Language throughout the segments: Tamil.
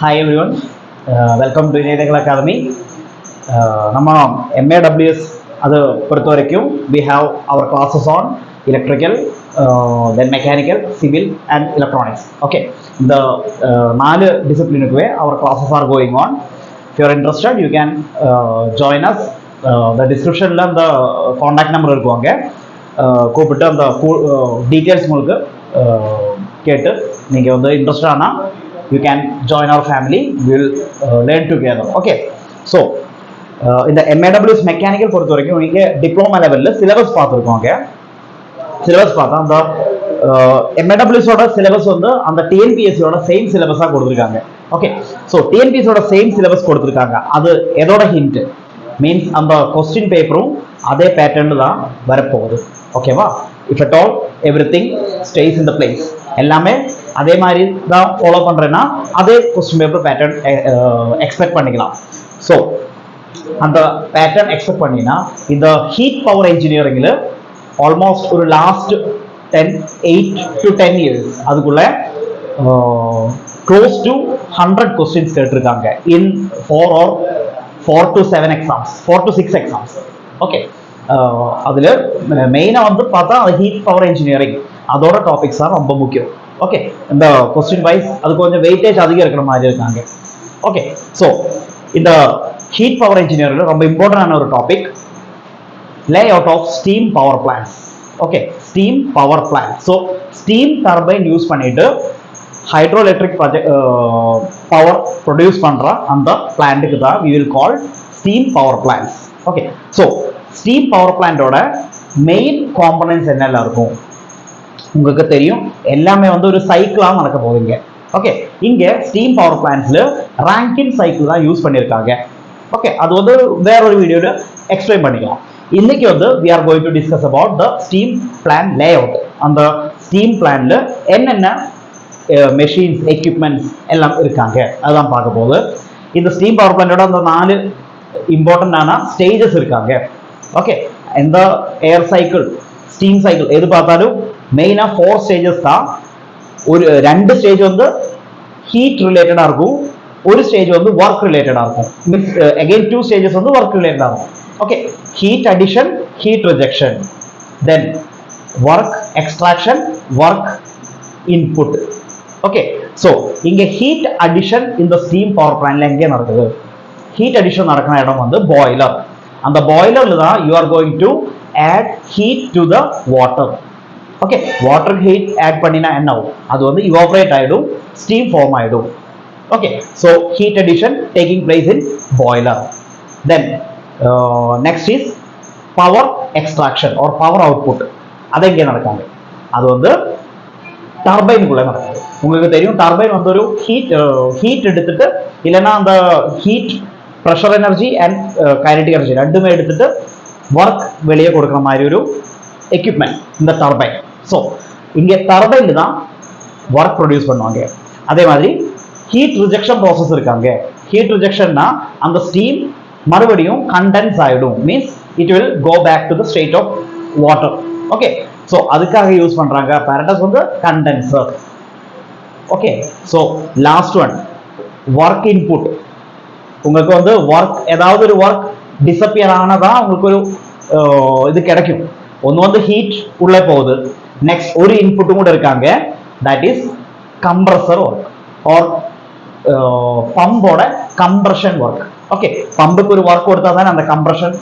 Hi everyone, welcome to Indian Technical Academy. நம்ம MAWS அது பொறுத்த வரைக்கும் we have our classes on electrical, then mechanical, civil and electronics. Okay, the நாலு டிசிப்ளினுக்குவே our classes are going on. If you are interested, you can join us. The descriptionல அந்த contact number இருக்குவாங்க, கூப்பிட்டு அந்த டீட்டெயில்ஸ் உங்களுக்கு கேட்டு நீங்கள் வந்து இன்ட்ரெஸ்ட் ஆனால் you can join our family. We will learn together. Okay, so இந்த MAWS மெக்கானிக்கல் பொறுத்த வரைக்கும் நீங்கள் டிப்ளமா லெவலில் சிலபஸ் பார்த்துருக்கோங்க. சிலபஸ் பார்த்தா அந்த MAWSோட சிலபஸ் வந்து அந்த டிஎன்பிஎஸ்சியோட சேம் சிலபஸாக கொடுத்துருக்காங்க. ஓகே, ஸோ டிஎன்பிஎஸ்சியோட சேம் சிலபஸ் கொடுத்துருக்காங்க. அது எதோட ஹிண்ட் மீன்ஸ் அந்த கொஸ்டின் பேப்பரும் அதே பேட்டர்ன் தான் வரப்போகுது. ஓகேவா? If at all everything stay in the place, எல்லாமே அதே மாதிரி தான் ஃபாலோ பண்ணுறேன்னா அதே கொஸ்டின் பேப்பர் பேட்டர்ன் எக்ஸ்பெக்ட் பண்ணிக்கலாம். ஸோ அந்த பேட்டர்ன் எக்ஸ்பெக்ட் பண்ணினா இந்த ஹீட் பவர் இன்ஜினியரிங்கில் ஆல்மோஸ்ட் ஒரு லாஸ்ட் 8 to 10 இயர்ஸ் அதுக்குள்ள க்ளோஸ் டு 100 கொஸ்டின்ஸ் கேட்டிருக்காங்க இன் 4 to 7 exams, 4 to 6 exams. Okay, அதில் மெயினாக வந்து பார்த்தா ஹீட் பவர் இன்ஜினியரிங் அதோட டாபிக்ஸ் தான் ரொம்ப முக்கியம். ஓகே, இந்த கொஸ்டின் வைஸ் அது கொஞ்சம் வெயிட்டேஜ் அதிகம் இருக்கிற மாதிரி இருக்காங்க. ஓகே, ஸோ இந்த ஹீட் பவர் இன்ஜினியரில் ரொம்ப இம்பார்ட்டன்டான ஒரு topic layout of steam power plants. Okay, steam power plant. So steam turbine use பண்ணிட்டு ஹைட்ரோ எலக்ட்ரிக் பவர் ப்ரொடியூஸ் பண்ணுற அந்த பிளான்ட்டுக்கு தான் we will call steam power plants. Okay, so steam power பிளான்ட்டோட மெயின் காம்பனன்ட்ஸ் என்னெல்லாம் இருக்கும் உங்களுக்கு தெரியும். எல்லாமே வந்து ஒரு சைக்கிளாக நடக்க போகுதுங்க. ஓகே, இங்கே ஸ்டீம் பவர் பிளான்ட்ஸில் ராங்கின் சைக்கிள் தான் யூஸ் பண்ணியிருக்காங்க. ஓகே, அது வந்து வேற ஒரு வீடியோவில் எக்ஸ்பிளைன் பண்ணிக்கலாம். இன்னைக்கு வந்து we are going to discuss about the steam plant layout. அந்த ஸ்டீம் பிளான்ல என்னென்ன மெஷின்ஸ் எக்யூப்மெண்ட்ஸ் எல்லாம் இருக்காங்க அதுதான் பார்க்க போகுது. இந்த ஸ்டீம் பவர் பிளான்ட்டோட அந்த 4 இம்பார்ட்டண்டான ஸ்டேஜஸ் இருக்காங்க. ஓகே, இந்த ஏர் சைக்கிள் ஸ்டீம் சைக்கிள் எது பார்த்தாலும் மெயினாக 4 ஸ்டேஜஸ் தான். ஒரு 2 ஸ்டேஜ் வந்து ஹீட் ரிலேட்டடாக இருக்கும், ஒரு ஸ்டேஜ் வந்து ஒர்க் ரிலேட்டடாக இருக்கும். மீன்ஸ் அகெயின் 2 ஸ்டேஜஸ் வந்து ஒர்க் ரிலேட்டடாக இருக்கும். Okay, heat addition, heat rejection, தென் work extraction, work input. Okay, so இங்கே ஹீட் அடிஷன் இந்த ஸ்டீம் பவர் பிளான்ட்ல எங்கே நடக்குது? ஹீட் அடிஷன் நடக்கிற இடம் வந்து பாய்லர். அந்த பாய்லரில் தான் you are going to add heat to the water. Okay, water heat add பண்ணினா என்ன ஆகும்? அது வந்து இவாபரேட் ஆகிடும், ஸ்டீம் ஃபார்ம் ஆகிடும். Okay, so heat addition taking place in boiler. Then next is power extraction or power output. அது எங்கே நடக்காங்க? அது வந்து டர்பைனுக்குள்ளே நடக்குது. உங்களுக்கு தெரியும் டர்பைன் வந்து ஒரு ஹீட் எடுத்துட்டு இல்லைன்னா அந்த heat pressure energy and kinetic energy ரெண்டுமே எடுத்துட்டு ஒர்க் வெளியே கொடுக்குற மாதிரி ஒரு எக்யூப்மெண்ட் இந்த டர்பைன். ஸோ இங்கே டர்பைனில் தான் ஒர்க் ப்ரொடியூஸ் பண்ணுவாங்க. அதே மாதிரி ஹீட் ரிஜெக்ஷன் ப்ராசஸ் இருக்காங்க. ஹீட் ரிஜெக்ஷன்னா அந்த ஸ்டீம் மறுபடியும் கண்டென்ஸ் ஆகிடும், means it will go back to the state of water. Okay, so அதுக்காக யூஸ் பண்ணுறாங்க apparatus வந்து condenser. Okay, so last one work input. உங்களுக்கு வந்து ஒர்க் ஏதாவது ஒரு ஒர்க் டிஸப்பியர் ஆனதான் உங்களுக்கு ஒரு இது கிடைக்கும். ஒன்று வந்து ஹீட் உள்ளே போகுது, நெக்ஸ்ட் ஒரு இன்புட்டும் கூட இருக்காங்க, that is compressor work or பம்போட கம்ப்ரஷன் ஒர்க். ஓகே, பம்புக்கு ஒரு ஒர்க் கொடுத்தா தானே அந்த கம்ப்ரஷன்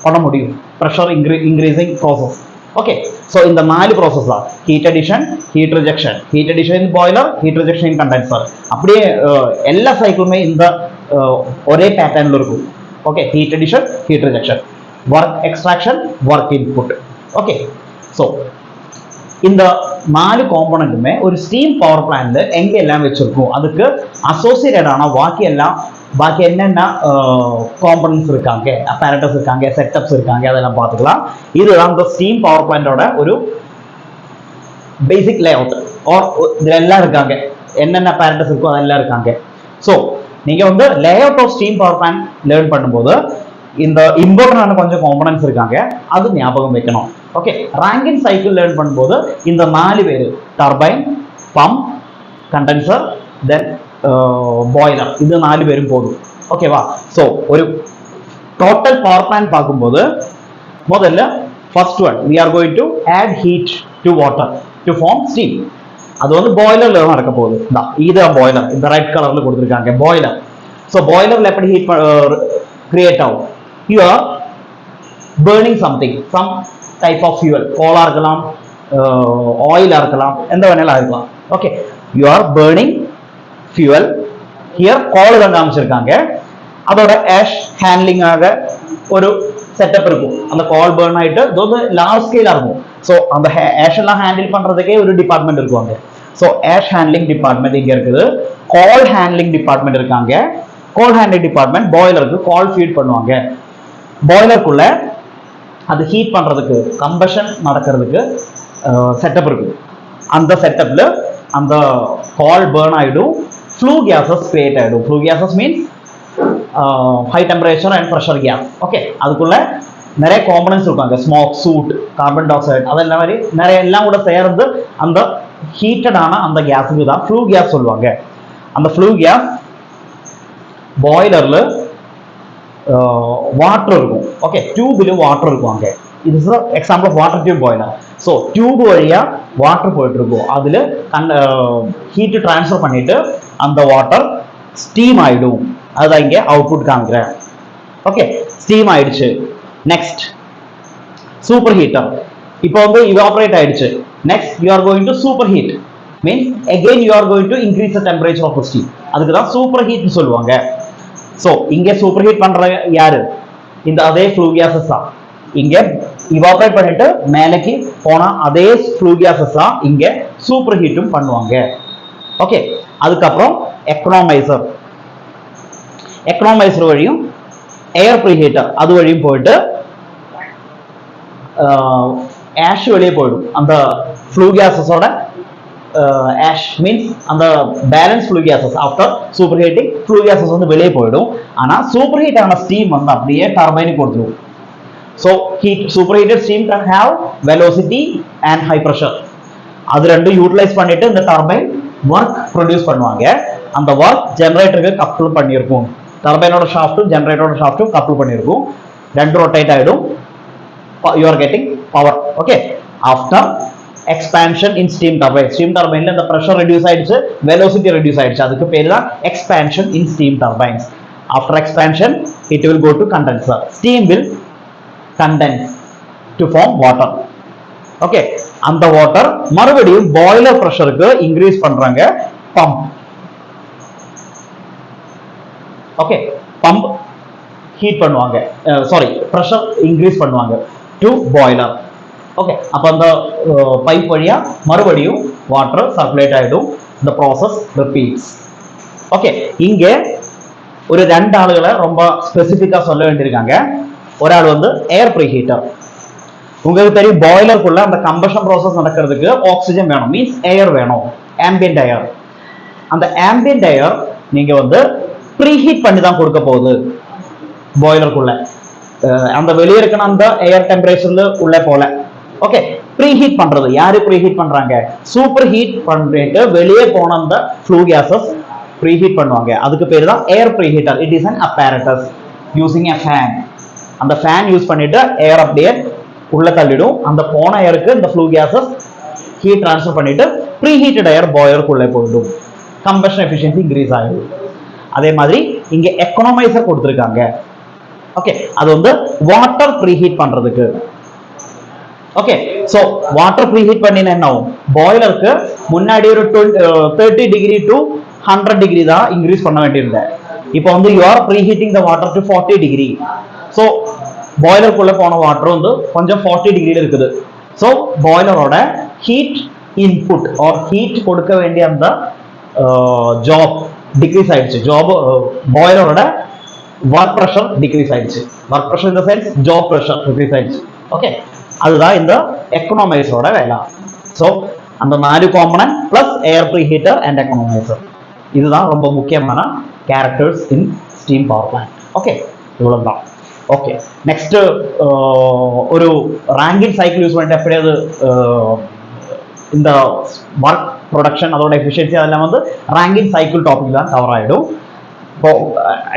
பண்ண முடியும், pressure increasing process. Okay, so இந்த 4 ப்ராசஸ் தான் heat addition, heat rejection, heat addition in boiler, heat rejection in condenser. அப்படியே எல்லா சைக்கிளுமே இந்த ஒரே பேட்டர்னில் இருக்கும். Okay, heat addition, heat rejection, work extraction, work input. Okay, so இந்த 4 காம்பனண்ட்டுமே ஒரு ஸ்டீம் பவர் பிளான்ல எங்கே எல்லாம் வச்சிருக்கும், அதுக்கு அசோசியேட்டடான பாக்கி என்னென்ன காம்பனன்ட்ஸ் இருக்காங்க, apparatus இருக்காங்க, செட்டப்ஸ் இருக்காங்க, அதெல்லாம் பார்த்துக்கலாம். இதுதான் இந்த ஸ்டீம் பவர் பிளான்ட்டோட ஒரு பேசிக் லே அவுட். இதில் எல்லாம் இருக்காங்க, என்னென்ன apparatus இருக்கோ அதெல்லாம் இருக்காங்க. ஸோ நீங்கள் வந்து layout of steam power plant learn பண்ணும்போது இந்த இம்பார்ட்டன்டான கொஞ்சம் காம்பனன்ட்ஸ் இருக்காங்க, அது ஞாபகம் வைக்கணும். ஓகே, ராங்கின் சைக்கிள் லேர்ன் பண்ணும்போது இந்த 4 பேர் turbine, pump, condenser, then boiler. ഇത് 4 പേരും പോകും. ഓക്കേവാ? ஸோ ஒரு டோட்டல் பவர் பிளான்ட் பார்க்கும்போது முதல்ல first one we are going to add heat to water to form steam. அது வந்து பாய்லர்ல நடக்க போகுது. இதுதான் பாய்லர். இந்த ரெட் கலர்ல கொடுத்துருக்காங்க பாய்லர். ஸோ பாய்லர்ல எப்படி ஹீட் கிரியேட் ஆகும்? You are burning something, some type of fuel. கோலா இருக்கலாம், ஆயிலா இருக்கலாம், எந்த வேணாலும் இருக்கலாம். Okay, you are burning fuel. Here coal தான் காமிச்சிருக்காங்க. அதோட ஆஷ் ஹேண்ட்லிங் ஆக ஒரு செட்டப் இருக்கும். அந்த கால் பேர்ன் ஆயிட்டு இது வந்து லார்ஜ் ஸ்கேலா இருக்கும். ஸோ அந்த ஆஷ் எல்லாம் ஹேண்டில் பண்றதுக்கே ஒரு டிபார்ட்மெண்ட் இருக்குவாங்க. ஸோ ஆஷ் ஹேண்ட்லிங் டிபார்ட்மெண்ட் இங்க இருக்குது. கால் ஹேண்ட்லிங் டிபார்ட்மெண்ட் இருக்காங்க. கால் ஹேண்ட்லிங் டிபார்ட்மெண்ட் பாய்லருக்கு கால் ஃபீட் பண்ணுவாங்க. பாய்லருக்குள்ள அது ஹீட் பண்றதுக்கு, கம்பஷன் நடக்கிறதுக்கு செட்டப் இருக்கு. அந்த செட்டப்ல அந்த கால் பேர்ன் ஆயிடும், ஃப்ளூ கேஸஸ் கிரியேட் ஆயிடும். Flue gases means high temperature and pressure gas. Okay, அதுக்குள்ள நிறைய காம்பனன்ட்ஸ் இருக்காங்க. Smoke, soot, carbon dioxide, அதெல்லாம் மாதிரி நிறைய எல்லாம் கூட சேர்ந்து அந்த ஹீட்டடான அந்த கேஸுக்கு தான் ஃப்ளூ கேஸ் சொல்லுவாங்க. அந்த ஃப்ளூ கேஸ் பாய்லர்ல வாட்டர் இருக்கும். ஓகே, டியூப்ல வாட்டர் இருக்கும். அங்கே இது example of water tube boiler. So tube வழியா வாட்டர் போயிட்டு இருக்கும். அதுல ஹீட் டிரான்ஸ்ஃபர் பண்ணிட்டு அந்த வாட்டர் ஸ்டீம் ஆயிடும். அதுதான் இங்கே அவுட்புட் காமிக்கிறேன். ஓகே, ஸ்டீம் ஆயிடுச்சு. Next super heater. இப்போ வந்து இவாபரேட் ஆயிடுச்சு. Next you are going to super heat, means again you are going to increase the temperature of the steam. அதுக்கு தான் சூப்பர் ஹீட்னு சொல்லுவாங்க. ஸோ இங்கே சூப்பர் ஹீட் பண்ற யாரு? இந்த அதே ஃப்ளூ கேஸஸ் தான். இங்க இவாபரேட் பண்ணிட்டு மேலைக்கு போனா அதே ஃப்ளூ கேஸஸ் தான் இங்க சூப்பர் ஹீட்டும் பண்ணுவாங்க. ஓகே, அதுக்கப்புறம் எக்கனாமைசர். எக்கனாமைசர் வழியும் ஏர் ப்ரீஹீட்டர் அது வழியும் போயிட்டு ஆஷ் வெளியே போயிடும். அந்த ஃப்ளூ கேஸஸோட ஆஷ் மீன்ஸ் அந்த balance flue gases after super heating flue gases வந்து வெளியே போயிடும். ஆனால் சூப்பர் ஹீட் ஆன ஸ்டீம் வந்து அப்படியே டர்பைனுக்கு கொடுத்துரும். So heat super heated steam can have velocity and high pressure. அது ரெண்டும் யூட்டிலைஸ் பண்ணிட்டு இந்த டர்பைன் ஒர்க் ப்ரொடியூஸ் பண்ணுவாங்க. அந்த ஒர்க் ஜெனரேட்டருக்கு கப்பல் பண்ணியிருக்கும். டர்பைனோட ஷாஃப்ட்டும் ஜெனரேட்டரோட ஷாஃப்ட்டும் கப்பல் பண்ணியிருக்கும். ரெண்டு ரொட்டேட் ஆகிடும். You are getting power. Okay, after expansion in steam turbine. Steam டர்பைன்ல இந்த ப்ரெஷர் ரெடியூஸ் ஆயிடுச்சு, வெலோசிட்டி ரெடியூஸ் ஆயிடுச்சு. அதுக்கு பேர் தான் expansion in steam turbines. After expansion it will go to condenser. Steam will condense to form water. Okay, அந்த வாட்டர் மறுபடியும் பாய்லர் ப்ரெஷருக்கு இன்க்ரீஸ் பண்றாங்க. பம்ப். ஓகே, பம்ப் ஹீட் பண்ணுவாங்க, சாரி ப்ரெஷர் இன்க்ரீஸ் பண்ணுவாங்க டு பாய்லர். ஓகே, அப்போ அந்த பைப் வழியா மறுபடியும் வாட்டர் சர்க்குலேட் ஆகிடும். இந்த ப்ராசஸ் ரிப்பீட்ஸ். ஓகே, இங்கே ஒரு 2 ஆளுகளை ரொம்ப ஸ்பெசிஃபிக்காக சொல்ல வேண்டியிருக்காங்க. ஒரு ஆள் வந்து ஏர் ப்ரீஹீட்டர். உங்களுக்கு தெரியும் பாய்லருக்குள்ள அந்த கம்பஷன் ப்ராசஸ் நடக்கிறதுக்கு ஆக்சிஜன் வேணும், மீன்ஸ் ஏர் வேணும், ஆம்பியன்ட் ஏர். அந்த ஆம்பியன்ட் ஏர் நீங்க வந்து ப்ரீஹீட் பண்ணி தான் கொடுக்க போகுது பாய்லருக்குள்ள. அந்த வெளியே இருக்கிற அந்த ஏர் டெம்பரேச்சர்ல உள்ள போல. ஓகே, ப்ரீஹீட் பண்றது யாரு ப்ரீஹீட் பண்றாங்க? சூப்பர் ஹீட் பண்ணிட்டு வெளியே போன அந்த ஃப்ளூ கேஸஸ் ப்ரீஹீட் பண்ணுவாங்க. அதுக்கு பேர் தான் air preheater. It is an apparatus using a fan. அந்த ஃபேன் யூஸ் பண்ணிட்டு ஏர் அப்படியே உள்ள தள்ளிடும். அந்த போன ஏருக்கு இந்த ஃப்ளூ கேஸஸ் ஹீட் ட்ரான்ஸ்ஃபர் பண்ணிட்டு ப்ரீஹீட்டட் ஏர் பாய்லருக்குள்ளே போயிடும். கம்பஷன் எஃபிஷியன்சி இன்க்ரீஸ் ஆகிடும். அதே மாதிரி இங்க எக்கனாமைசர் கொடுத்துருக்காங்க. ஓகே, அது வந்து வாட்டர் ப்ரீஹீட் பண்றதுக்கு. ஓகே, சோ வாட்டர் ப்ரீஹீட் பண்ணினா என்ன ஆகும்? பாய்லருக்கு முன்னாடி ஒரு 30 டிகிரி டு 100 டிகிரி தான் இன்க்ரீஸ் பண்ண வேண்டியிருந்தேன். இப்போ வந்து you are preheating the water to 40 degree. So பாய்லருக்குள்ள போன வாட்டர் வந்து கொஞ்சம் 40 டிகிரியில் இருக்குது. ஸோ பாய்லரோட ஹீட் இன்புட் ஆர் ஹீட் கொடுக்க வேண்டிய அந்த ஜாப் டிக்ரீஸ் ஆயிடுச்சு. ஜாப் பாய்லரோட ஒர்க் ப்ரெஷர் டிக்ரீஸ் ஆயிடுச்சு. ஒர்க் ப்ரெஷர் இந்த சென்ஸ் ஜாப் ப்ரெஷர் டிக்ரீஸ் ஆயிடுச்சு. ஓகே, அதுதான் இந்த எக்கனாமைசரோட வேலை. ஸோ அந்த 4 component plus air preheater and economiser, இதுதான் ரொம்ப முக்கியமான characters in steam power plant. Okay, இவ்வளவுதான். ஓகே, நெக்ஸ்ட் ஒரு ராங்கின் சைக்கிள் யூஸ் பண்ணிட்டு எப்படியாவது இந்த ஒர்க் ப்ரொடக்ஷன் அதோட எஃபிஷியன்சி அதெல்லாம் வந்து ரேங்கிங் சைக்கிள் டாபிக் தான் கவர் ஆகிடும். இப்போ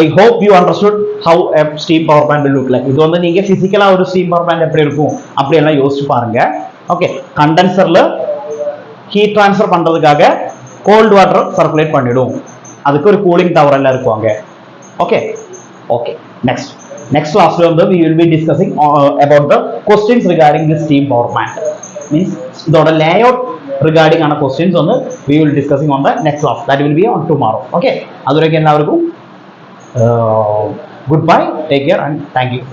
I hope you understood how a steam power plant look like. இது வந்து நீங்க பிசிக்கலா ஒரு ஸ்டீம் பவர் பிளான்ட் எப்படி இருக்கும் அப்படி எல்லாம் யோசிச்சு பாருங்க. ஓகே, கண்டென்சர்ல ஹீட் ட்ரான்ஸ்ஃபர் பண்றதுக்காக கோல்ட் வாட்டர் சர்க்குலேட் பண்ணிடும், அதுக்கு ஒரு கூலிங் டவர் எல்லாம் இருக்குவாங்க. Okay okay, next class we will be discussing about the questions regarding this steam power plant. Means the layout regarding on questions on the we will discussing on the next class, that will be on tomorrow. Okay, adureke ellavarkum goodbye, take care and thank you.